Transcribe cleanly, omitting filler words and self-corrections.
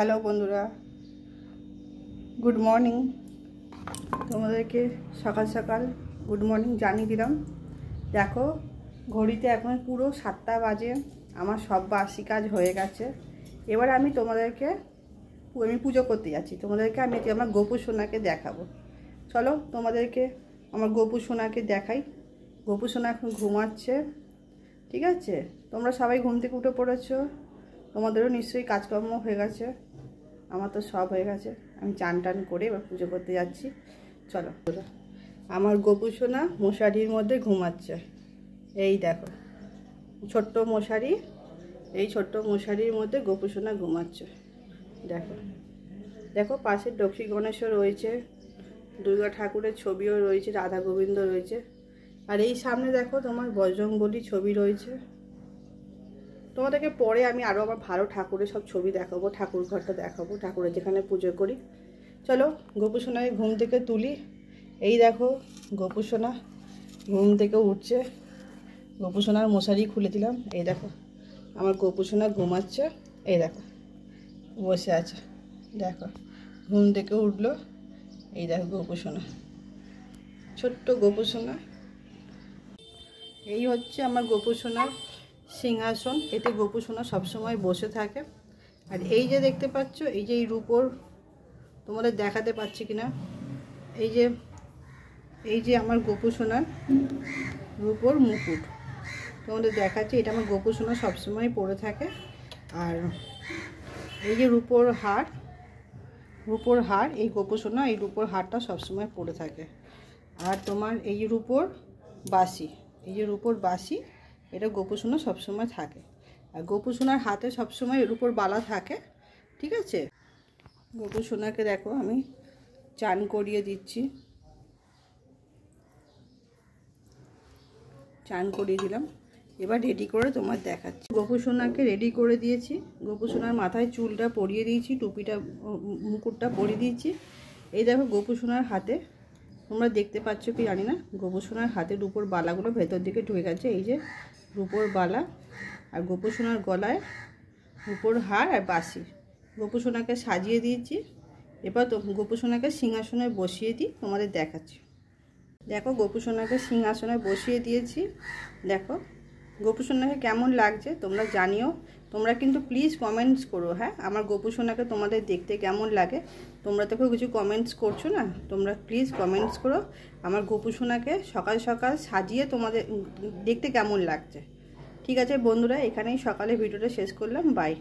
Hello বন্ধুরা, good morning. তোমাদেরকে সকাল সকাল গুড মর্নিং জানিয়ে দিলাম। দেখো ঘড়িতে এখন পুরো 7টা বাজে। আমার সব বাসি কাজ হয়ে গেছে। এবার আমি পুজো করতে যাচ্ছি। তোমাদেরকে আমি আমার গোপু সোনাকে দেখাবো। চলো তোমাদেরকে আমার গোপু সোনাকে দেখাই। গোপু সোনা এখন ঘুমাচ্ছে, ঠিক আছে? তোমরা সবাই ঘুম থেকে উঠে পড়েছো, তোমাদেরও নিশ্চয়ই কাজকর্ম হয়ে গেছে। আমার তো সব হয়ে গেছে। আমি চান টান করে এবার পুজো করতে যাচ্ছি। চলো, আমার গোপু সোনা মশারির মধ্যে ঘুমাচ্ছে। এই দেখো ছোট্ট মশারি, এই ছোট্ট মশারির মধ্যে গোপু সোনা ঘুমাচ্ছে। দেখো দেখো পাশে লক্ষ্মী গণেশও রয়েছে, দুর্গা ঠাকুরের ছবিও রয়েছে, রাধা গোবিন্দ রয়েছে। আর এই সামনে দেখো তোমার বজরংবলী ছবি রয়েছে। তোমাদেরকে পরে আমি আরও আমার ভালো ঠাকুরের সব ছবি দেখাবো, ঠাকুর ঘরটা দেখাবো, ঠাকুরের যেখানে পুজো করি। চলো গোপু সোনাকে ঘুম থেকে তুলি। এই দেখো গোপু সোনা ঘুম থেকে উঠছে। গোপু সোনার মশারি খুলে দিলাম। এই দেখো আমার গোপু সোনা ঘুমাচ্ছে। এই দেখো বসে আছে, দেখো ঘুম থেকে উঠলো। এই দেখো গোপু সোনা, ছোট্ট গোপু সোনা। এই হচ্ছে আমার গোপু সোনার সিংহাসন। এতে গোপু সোনা সবসময় বসে থাকে। আর এই যে দেখতে পাচ্ছ, এই যে এই রূপোর, তোমাদের দেখাতে পাচ্ছি কিনা, এই যে আমার গোপু সোনার রূপোর মুকুট তোমাদের দেখাচ্ছি। এটা আমার গোপু সোনা সবসময় পরে থাকে। আর এই যে রূপোর হার, এই গোপু সোনা এই রূপোর হারটা সবসময় পরে থাকে। আর তোমার এই যে রূপোর বাঁশি, এটা গোপু সোনা সবসময় থাকে। আর গোপু সোনার হাতে সবসময় এর উপর বালা থাকে, ঠিক আছে? গোপু সোনাকে দেখো আমি চান করিয়ে দিচ্ছি, চান করিয়ে দিলাম। এবার রেডি করে তোমার দেখাচ্ছি। গোপু সোনাকে রেডি করে দিয়েছি। গোপু সোনার মাথায় চুলটা পরিয়ে দিয়েছি, টুপিটা মুকুটটা পরিয়ে দিয়েছি। এই দেখো গোপু সোনার হাতে, তোমরা দেখতে পাচ্ছ কি জানি না, গোপু সোনার হাতে রূপোর বালাগুলো ভেতর দিকে ঢুকে গেছে। এই যে রূপোর বালা, আর গোপু সোনার গলায় রূপোর হার আর বাঁশি। গোপু সোনাকে সাজিয়ে দিয়েছি। এবার গোপু সোনাকে সিংহাসনে বসিয়ে দিই, তোমাদের দেখাচ্ছি। দেখো গোপু সোনাকে সিংহাসনে বসিয়ে দিয়েছি। দেখো গোপু সোনাকে কেমন লাগছে তোমরা জানিও। তোমরা কিন্তু প্লিজ কমেন্টস করো। হ্যাঁ, আমার গোপু সোনাকে তোমাদের দেখতে কেমন লাগে। তোমরা তো কিছু কমেন্টস করছো না, তোমরা প্লিজ কমেন্টস করো আমার গোপু সোনাকে সকাল সকাল সাজিয়ে তোমাদের দেখতে কেমন লাগছে। ঠিক আছে বন্ধুরা, এখানেই সকালে ভিডিওটা শেষ করলাম। বাই।